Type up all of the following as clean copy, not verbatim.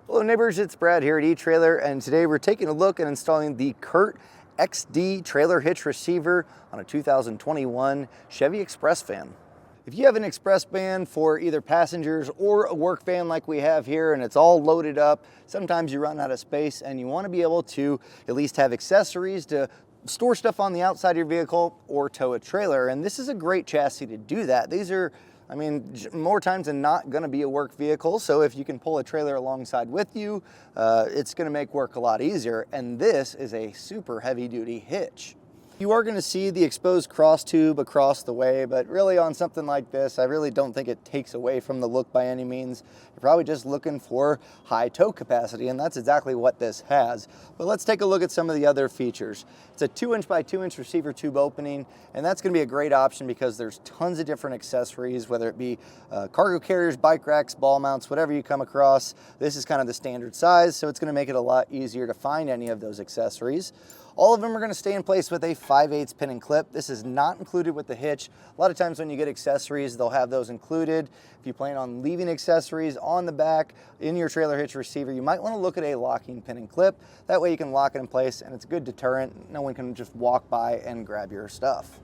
Hello neighbors, it's Brad here at eTrailer, and today we're taking a look at installing the CURT XD trailer hitch receiver on a 2021 Chevy Express van. If you have an Express van for either passengers or a work van like we have here and it's all loaded up, sometimes you run out of space and you want to be able to at least have accessories to store stuff on the outside of your vehicle or tow a trailer, and this is a great chassis to do that. These are, more times than not going to be a work vehicle, so if you can pull a trailer alongside with you, it's going to make work a lot easier. And this is a super heavy-duty hitch. You are going to see the exposed cross tube across the way, but really on something like this, I really don't think it takes away from the look by any means. You're probably just looking for high tow capacity, and that's exactly what this has. But let's take a look at some of the other features. It's a 2-inch by 2-inch receiver tube opening, and that's going to be a great option because there's tons of different accessories, whether it be cargo carriers, bike racks, ball mounts, whatever you come across. This is kind of the standard size, so it's going to make it a lot easier to find any of those accessories. All of them are going to stay in place with a 5/8 pin and clip. This is not included with the hitch. A lot of times when you get accessories, they'll have those included. If you plan on leaving accessories on the back in your trailer hitch receiver, you might want to look at a locking pin and clip. That way you can lock it in place and it's a good deterrent. No one can just walk by and grab your stuff.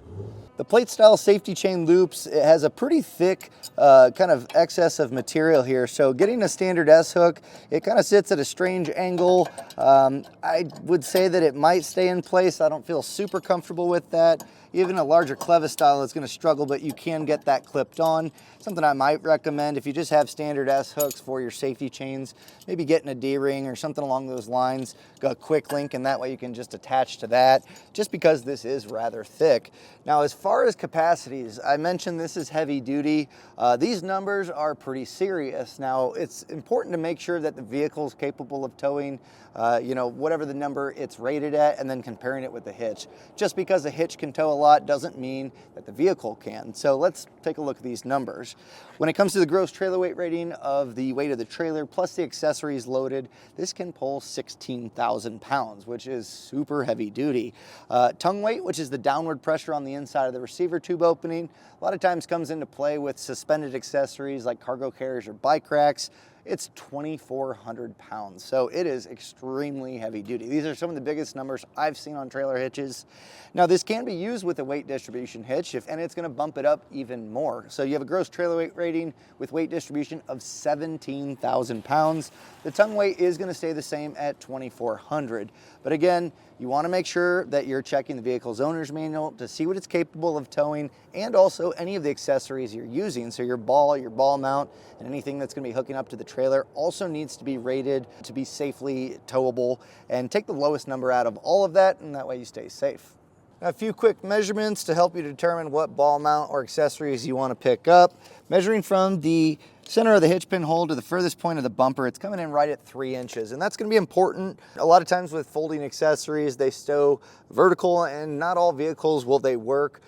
The plate style safety chain loops, it has a pretty thick kind of excess of material here. So getting a standard S hook, it kind of sits at a strange angle. I would say that it might stay in place. I don't feel super comfortable with that. Even a larger clevis style is going to struggle, but you can get that clipped on. Something I might recommend if you just have standard S hooks for your safety chains, maybe getting a D-ring or something along those lines, got a quick link, and that way you can just attach to that, just because this is rather thick. Now, as far as capacities, I mentioned this is heavy duty. These numbers are pretty serious. Now, it's important to make sure that the vehicle is capable of towing, whatever the number it's rated at, and then comparing it with the hitch. Just because the hitch can tow a lot doesn't mean that the vehicle can. So let's take a look at these numbers. When it comes to the gross trailer weight rating of the weight of the trailer plus the accessories loaded, this can pull 16,000 pounds, which is super heavy duty. Tongue weight, which is the downward pressure on the inside of the receiver tube opening, a lot of times comes into play with suspended accessories like cargo carriers or bike racks. It's 2,400 pounds, so it is extremely heavy duty. These are some of the biggest numbers I've seen on trailer hitches. Now, this can be used with a weight distribution hitch, and it's gonna bump it up even more. So you have a gross trailer weight rating with weight distribution of 17,000 pounds. The tongue weight is gonna stay the same at 2,400. But again, you wanna make sure that you're checking the vehicle's owner's manual to see what it's capable of towing, and also any of the accessories you're using. So your ball mount, and anything that's gonna be hooking up to the trailer also needs to be rated to be safely towable, and take the lowest number out of all of that, and that way you stay safe. A few quick measurements to help you determine what ball mount or accessories you want to pick up. Measuring from the center of the hitch pin hole to the furthest point of the bumper, it's coming in right at 3 inches, and that's going to be important. A lot of times with folding accessories, they stow vertical, and not all vehicles will they work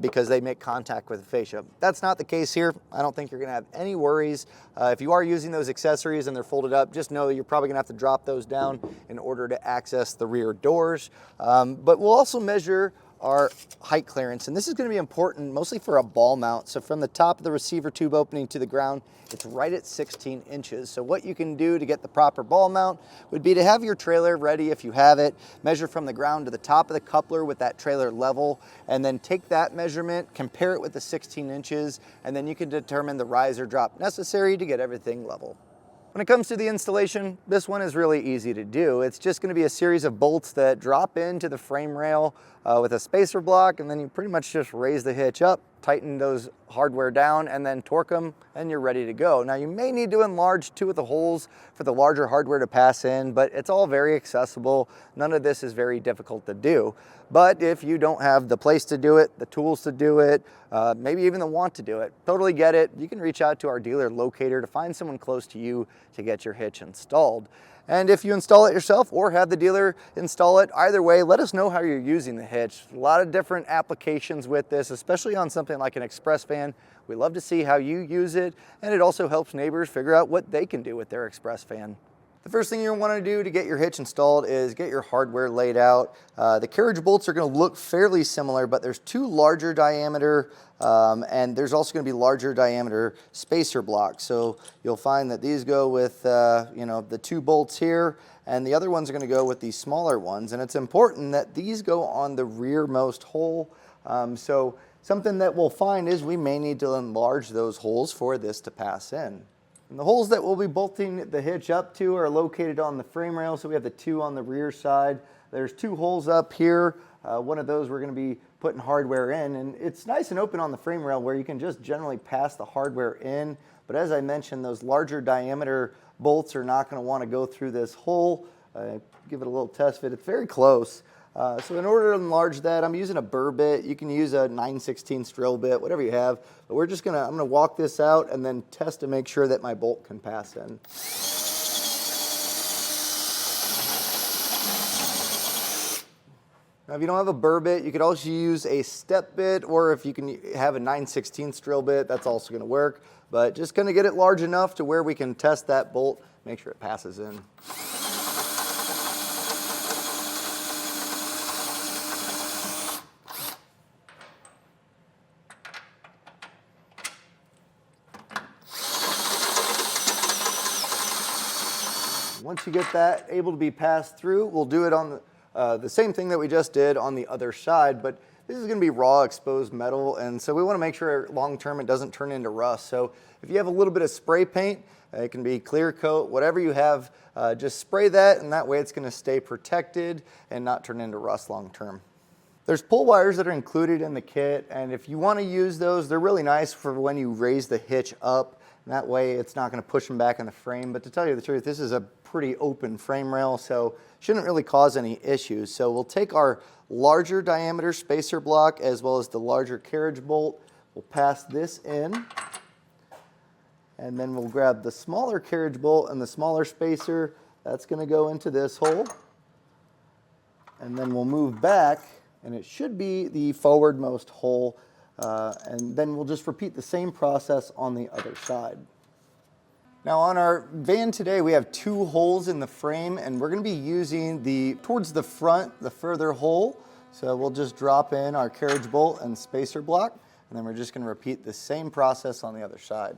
because they make contact with the fascia. That's not the case here. I don't think you're going to have any worries. If you are using those accessories and they're folded up, just know you're probably going to have to drop those down in order to access the rear doors. But we'll also measure our height clearance, and this is going to be important mostly for a ball mount. So from the top of the receiver tube opening to the ground, it's right at 16 inches. So what you can do to get the proper ball mount would be to have your trailer ready if you have it, measure from the ground to the top of the coupler with that trailer level, and then take that measurement, compare it with the 16 inches, and then you can determine the rise or drop necessary to get everything level. When it comes to the installation, this one is really easy to do. It's just going to be a series of bolts that drop into the frame rail with a spacer block, and then you pretty much just raise the hitch up, tighten those hardware down, and then torque them, and you're ready to go. Now, you may need to enlarge 2 of the holes for the larger hardware to pass in, but it's all very accessible. None of this is very difficult to do. But if you don't have the place to do it, the tools to do it, maybe even the want to do it, totally get it. You can reach out to our dealer locator to find someone close to you to get your hitch installed. And if you install it yourself or have the dealer install it, either way, let us know how you're using the hitch. A lot of different applications with this, especially on something like an Express van. We love to see how you use it, and it also helps neighbors figure out what they can do with their Express van. The first thing you'll want to do to get your hitch installed is get your hardware laid out. The carriage bolts are going to look fairly similar, but there's two larger diameter and there's also going to be larger diameter spacer blocks. So you'll find that these go with the two bolts here, and the other ones are going to go with these smaller ones. And it's important that these go on the rearmost hole. So something that we'll find is we may need to enlarge those holes for this to pass in. And the holes that we'll be bolting the hitch up to are located on the frame rail. So we have the two on the rear side. There's two holes up here. One of those we're going to be putting hardware in, and it's nice and open on the frame rail where you can just generally pass the hardware in. But as I mentioned, those larger diameter bolts are not going to want to go through this hole. Give it a little test fit. It's very close. So in order to enlarge that, I'm using a burr bit. You can use a 9/16 drill bit, whatever you have. But I'm gonna walk this out and then test to make sure that my bolt can pass in. Now, if you don't have a burr bit, you could also use a step bit, or if you can have a 9/16 drill bit, that's also gonna work. But just gonna get it large enough to where we can test that bolt, make sure it passes in. Once you get that able to be passed through, we'll do it on the same thing that we just did on the other side, but this is going to be raw exposed metal, and so we want to make sure long term it doesn't turn into rust. So if you have a little bit of spray paint, it can be clear coat, whatever you have, just spray that, and that way it's going to stay protected and not turn into rust long term. There's pull wires that are included in the kit, and if you want to use those, they're really nice for when you raise the hitch up. And that way it's not going to push them back in the frame. But to tell you the truth, this is a pretty open frame rail, so shouldn't really cause any issues. So we'll take our larger diameter spacer block as well as the larger carriage bolt. We'll pass this in, and then we'll grab the smaller carriage bolt and the smaller spacer. That's going to go into this hole. And then we'll move back, and it should be the forwardmost hole. And then we'll just repeat the same process on the other side. Now on our van today, we have two holes in the frame, and we're going to be using towards the front, the further hole. So we'll just drop in our carriage bolt and spacer block, and then we're just going to repeat the same process on the other side.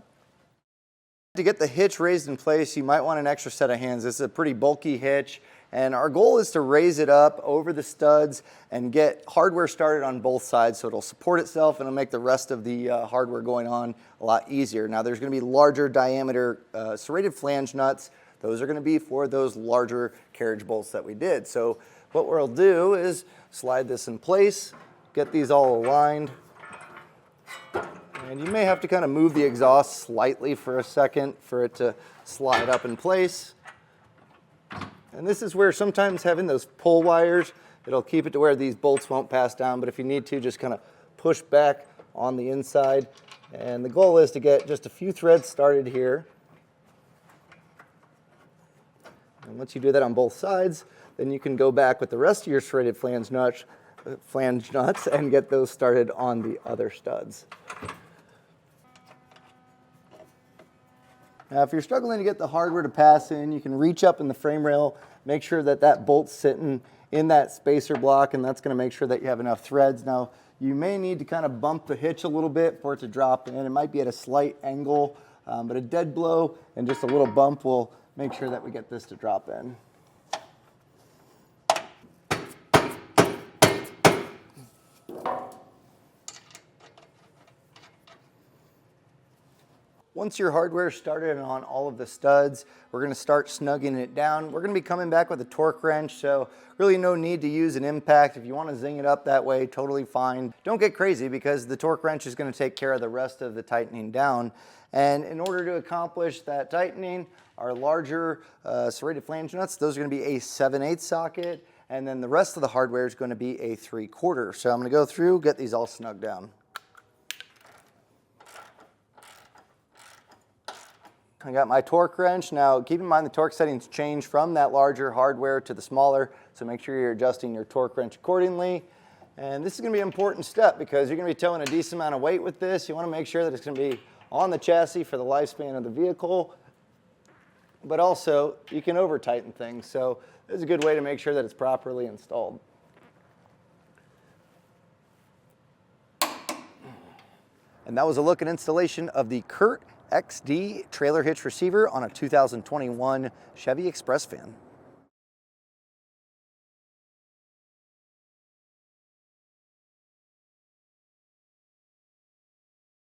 To get the hitch raised in place, you might want an extra set of hands. This is a pretty bulky hitch, and our goal is to raise it up over the studs and get hardware started on both sides so it'll support itself and it'll make the rest of the hardware going on a lot easier. Now there's going to be larger diameter serrated flange nuts. Those are going to be for those larger carriage bolts that we did. So what we'll do is slide this in place, get these all aligned. And you may have to kind of move the exhaust slightly for a second for it to slide up in place. And this is where sometimes having those pull wires, it'll keep it to where these bolts won't pass down, but if you need to, just kind of push back on the inside. And the goal is to get just a few threads started here. And once you do that on both sides, then you can go back with the rest of your serrated flange nuts and get those started on the other studs. Now, if you're struggling to get the hardware to pass in, you can reach up in the frame rail, make sure that that bolt's sitting in that spacer block, and that's going to make sure that you have enough threads. Now, you may need to kind of bump the hitch a little bit for it to drop in. It might be at a slight angle, but a dead blow and just a little bump will make sure that we get this to drop in. Once your hardware is started on all of the studs, we're going to start snugging it down. We're going to be coming back with a torque wrench, so really no need to use an impact. If you want to zing it up that way, totally fine. Don't get crazy because the torque wrench is going to take care of the rest of the tightening down. And in order to accomplish that tightening, our larger serrated flange nuts, those are going to be a 7/8 socket, and then the rest of the hardware is going to be a 3/4. So I'm going to go through, get these all snugged down. I got my torque wrench. Now keep in mind the torque settings change from that larger hardware to the smaller, so make sure you're adjusting your torque wrench accordingly. And this is going to be an important step because you're going to be towing a decent amount of weight with this. You want to make sure that it's going to be on the chassis for the lifespan of the vehicle. but also you can over tighten things. So this is a good way to make sure that it's properly installed. And that was a look at installation of the CURT XD trailer hitch receiver on a 2021 Chevy Express van.